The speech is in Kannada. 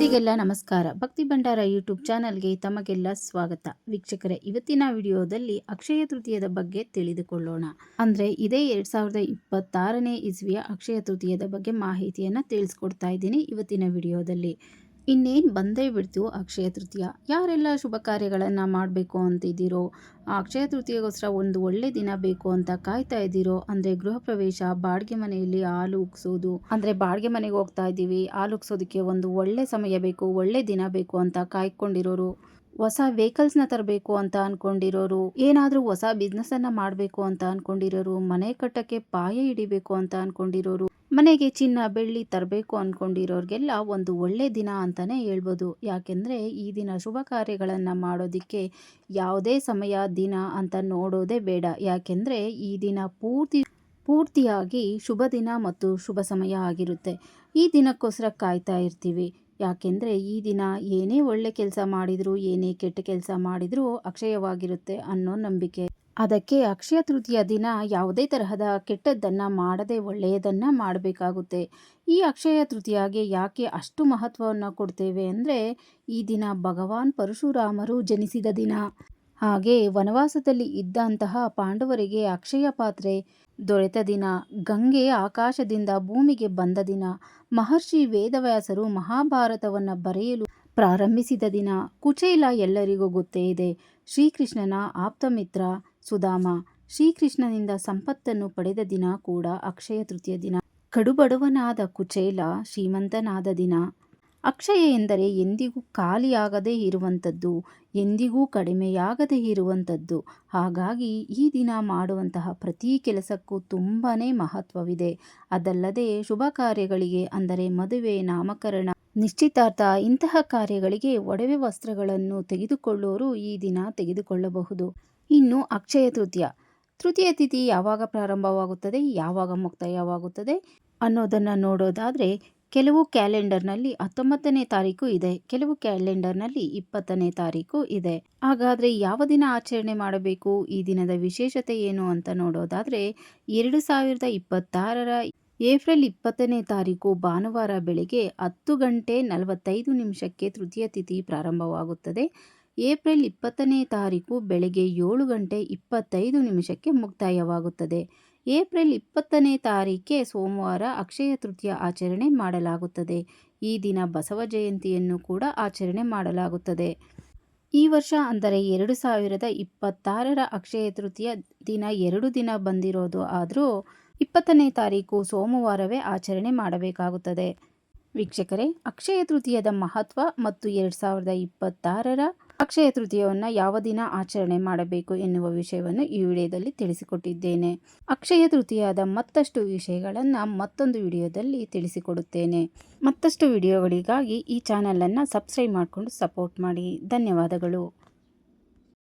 ವೀಕ್ಷಕರಿಗೆಲ್ಲ ನಮಸ್ಕಾರ. ಭಕ್ತಿ ಭಂಡಾರ ಯೂಟ್ಯೂಬ್ ಚಾನಲ್ಗೆ ತಮಗೆಲ್ಲ ಸ್ವಾಗತ. ವೀಕ್ಷಕರೇ, ಇವತ್ತಿನ ವಿಡಿಯೋದಲ್ಲಿ ಅಕ್ಷಯ ತೃತೀಯದ ಬಗ್ಗೆ ತಿಳಿದುಕೊಳ್ಳೋಣ. ಅಂದರೆ ಇದೇ 2026ನೇ ಇಸ್ವಿಯ ಅಕ್ಷಯ ತೃತೀಯದ ಬಗ್ಗೆ ಮಾಹಿತಿಯನ್ನು ತಿಳಿಸ್ಕೊಡ್ತಾ ಇದ್ದೀನಿ ಇವತ್ತಿನ ವಿಡಿಯೋದಲ್ಲಿ. ಇನ್ನೇನು ಬಂದೇ ಬಿಡ್ತು ಅಕ್ಷಯ ತೃತೀಯ. ಯಾರೆಲ್ಲ ಶುಭ ಕಾರ್ಯಗಳನ್ನು ಮಾಡಬೇಕು ಅಂತಿದ್ದೀರೋ, ಆ ಅಕ್ಷಯ ತೃತೀಯಗೋಸ್ಕರ ಒಂದು ಒಳ್ಳೆ ದಿನ ಬೇಕು ಅಂತ ಕಾಯ್ತಾ ಇದ್ದೀರೋ, ಅಂದರೆ ಗೃಹ ಪ್ರವೇಶ, ಬಾಡಿಗೆ ಮನೆಯಲ್ಲಿ ಹಾಲು ಉಗ್ಸೋದು, ಅಂದರೆ ಬಾಡಿಗೆ ಮನೆಗೆ ಹೋಗ್ತಾ ಇದ್ದೀವಿ, ಹಾಲು ಉಗ್ಸೋದಕ್ಕೆ ಒಂದು ಒಳ್ಳೆ ಸಮಯ ಬೇಕು, ಒಳ್ಳೆ ದಿನ ಬೇಕು ಅಂತ ಕಾಯ್ಕೊಂಡಿರೋರು, ಹೊಸ ವೆಹಿಕಲ್ಸ್ನ ತರಬೇಕು ಅಂತ ಅಂದ್ಕೊಂಡಿರೋರು, ಏನಾದರೂ ಹೊಸ ಬಿಸ್ನೆಸ್ಸನ್ನು ಮಾಡಬೇಕು ಅಂತ ಅಂದ್ಕೊಂಡಿರೋರು, ಮನೆ ಕಟ್ಟಕ್ಕೆ ಪಾಯ ಹಿಡಿಬೇಕು ಅಂತ ಅಂದ್ಕೊಂಡಿರೋರು, ಮನೆಗೆ ಚಿನ್ನ ಬೆಳ್ಳಿ ತರಬೇಕು ಅಂದ್ಕೊಂಡಿರೋರಿಗೆಲ್ಲ ಒಂದು ಒಳ್ಳೆ ದಿನ ಅಂತಲೇ ಹೇಳ್ಬೋದು. ಯಾಕೆಂದರೆ ಈ ದಿನ ಶುಭ ಕಾರ್ಯಗಳನ್ನು ಮಾಡೋದಕ್ಕೆ ಯಾವುದೇ ಸಮಯ ದಿನ ಅಂತ ನೋಡೋದೇ ಬೇಡ. ಯಾಕೆಂದರೆ ಈ ದಿನ ಪೂರ್ತಿಯಾಗಿ ಶುಭ ದಿನ ಮತ್ತು ಶುಭ ಸಮಯ ಆಗಿರುತ್ತೆ. ಈ ದಿನಕ್ಕೋಸ್ಕರ ಕಾಯ್ತಾ ಇರ್ತೀವಿ. ಯಾಕೆಂದರೆ ಈ ದಿನ ಏನೇ ಒಳ್ಳೆ ಕೆಲಸ ಮಾಡಿದರೂ, ಏನೇ ಕೆಟ್ಟ ಕೆಲಸ ಮಾಡಿದರೂ ಅಕ್ಷಯವಾಗಿರುತ್ತೆ ಅನ್ನೋ ನಂಬಿಕೆ. ಅದಕ್ಕೆ ಅಕ್ಷಯ ತೃತೀಯ ದಿನ ಯಾವುದೇ ತರಹದ ಕೆಟ್ಟದ್ದನ್ನು ಮಾಡದೆ ಒಳ್ಳೆಯದನ್ನು ಮಾಡಬೇಕಾಗುತ್ತೆ. ಈ ಅಕ್ಷಯ ತೃತೀಯಗೆ ಯಾಕೆ ಅಷ್ಟು ಮಹತ್ವವನ್ನು ಕೊಡ್ತೇವೆ ಅಂದರೆ, ಈ ದಿನ ಭಗವಾನ್ ಪರಶುರಾಮರು ಜನಿಸಿದ ದಿನ. ಹಾಗೆ ವನವಾಸದಲ್ಲಿ ಇದ್ದಂತಹ ಪಾಂಡವರಿಗೆ ಅಕ್ಷಯ ಪಾತ್ರೆ ದೊರೆತ ದಿನ, ಗಂಗೆ ಆಕಾಶದಿಂದ ಭೂಮಿಗೆ ಬಂದ ದಿನ, ಮಹರ್ಷಿ ವೇದವ್ಯಾಸರು ಮಹಾಭಾರತವನ್ನು ಬರೆಯಲು ಪ್ರಾರಂಭಿಸಿದ ದಿನ, ಕುಚೇಲ ಎಲ್ಲರಿಗೂ ಗೊತ್ತೇ ಇದೆ. ಶ್ರೀಕೃಷ್ಣನ ಆಪ್ತಮಿತ್ರ ಸುಧಾಮ ಶ್ರೀಕೃಷ್ಣನಿಂದ ಸಂಪತ್ತನ್ನು ಪಡೆದ ದಿನ ಕೂಡ ಅಕ್ಷಯ ತೃತೀಯ ದಿನ. ಕಡುಬಡವನಾದ ಕುಚೇಲ ಶ್ರೀಮಂತನಾದ ದಿನ. ಅಕ್ಷಯ ಎಂದರೆ ಎಂದಿಗೂ ಖಾಲಿಯಾಗದೇ ಇರುವಂಥದ್ದು, ಎಂದಿಗೂ ಕಡಿಮೆಯಾಗದೇ ಇರುವಂಥದ್ದು. ಹಾಗಾಗಿ ಈ ದಿನ ಮಾಡುವಂತಹ ಪ್ರತಿ ಕೆಲಸಕ್ಕೂ ತುಂಬಾ ಮಹತ್ವವಿದೆ. ಅದಲ್ಲದೆ ಶುಭ ಕಾರ್ಯಗಳಿಗೆ, ಅಂದರೆ ಮದುವೆ, ನಾಮಕರಣ, ನಿಶ್ಚಿತಾರ್ಥ ಇಂತಹ ಕಾರ್ಯಗಳಿಗೆ ಒಡವೆ ವಸ್ತ್ರಗಳನ್ನು ತೆಗೆದುಕೊಳ್ಳೋರು ಈ ದಿನ ತೆಗೆದುಕೊಳ್ಳಬಹುದು. ಇನ್ನು ಅಕ್ಷಯ ತೃತೀಯ ತಿಥಿ ಯಾವಾಗ ಪ್ರಾರಂಭವಾಗುತ್ತದೆ, ಯಾವಾಗ ಮುಕ್ತಾಯವಾಗುತ್ತದೆ ಅನ್ನೋದನ್ನು ನೋಡೋದಾದರೆ, ಕೆಲವು ಕ್ಯಾಲೆಂಡರ್ನಲ್ಲಿ 19ನೇ ತಾರೀಕು ಇದೆ, ಕೆಲವು ಕ್ಯಾಲೆಂಡರ್ನಲ್ಲಿ 20ನೇ ತಾರೀಕು ಇದೆ. ಹಾಗಾದರೆ ಯಾವ ದಿನ ಆಚರಣೆ ಮಾಡಬೇಕು, ಈ ದಿನದ ವಿಶೇಷತೆ ಏನು ಅಂತ ನೋಡೋದಾದರೆ, 2026ರ ಏಪ್ರಿಲ್ 20ನೇ ತಾರೀಕು ಭಾನುವಾರ ಬೆಳಗ್ಗೆ 10:45 ತೃತೀಯ ತಿಥಿ ಪ್ರಾರಂಭವಾಗುತ್ತದೆ. ಏಪ್ರಿಲ್ 20ನೇ ತಾರೀಕು ಬೆಳಗ್ಗೆ 7:25 ಮುಕ್ತಾಯವಾಗುತ್ತದೆ. ಏಪ್ರಿಲ್ 20ನೇ ತಾರೀಕೆ ಸೋಮವಾರ ಅಕ್ಷಯ ತೃತೀಯ ಆಚರಣೆ ಮಾಡಲಾಗುತ್ತದೆ. ಈ ದಿನ ಬಸವ ಜಯಂತಿಯನ್ನು ಕೂಡ ಆಚರಣೆ ಮಾಡಲಾಗುತ್ತದೆ. ಈ ವರ್ಷ ಅಂದರೆ 2026ರ ಅಕ್ಷಯ ತೃತೀಯ ದಿನ 2 ದಿನ ಬಂದಿರೋದು ಆದರೂ 20ನೇ ತಾರೀಕು ಸೋಮವಾರವೇ ಆಚರಣೆ ಮಾಡಬೇಕಾಗುತ್ತದೆ. ವೀಕ್ಷಕರೇ, ಅಕ್ಷಯ ತೃತೀಯದ ಮಹತ್ವ ಮತ್ತು 2026ರ ಅಕ್ಷಯ ತೃತೀಯವನ್ನು ಯಾವ ದಿನ ಆಚರಣೆ ಮಾಡಬೇಕು ಎನ್ನುವ ವಿಷಯವನ್ನು ಈ ವಿಡಿಯೋದಲ್ಲಿ ತಿಳಿಸಿಕೊಟ್ಟಿದ್ದೇನೆ. ಅಕ್ಷಯ ತೃತೀಯದ ಮತ್ತಷ್ಟು ವಿಷಯಗಳನ್ನು ಮತ್ತೊಂದು ವಿಡಿಯೋದಲ್ಲಿ ತಿಳಿಸಿಕೊಡುತ್ತೇನೆ. ಮತ್ತಷ್ಟು ವಿಡಿಯೋಗಳಿಗಾಗಿ ಈ ಚಾನಲನ್ನು ಸಬ್ಸ್ಕ್ರೈಬ್ ಮಾಡಿಕೊಂಡು ಸಪೋರ್ಟ್ ಮಾಡಿ. ಧನ್ಯವಾದಗಳು.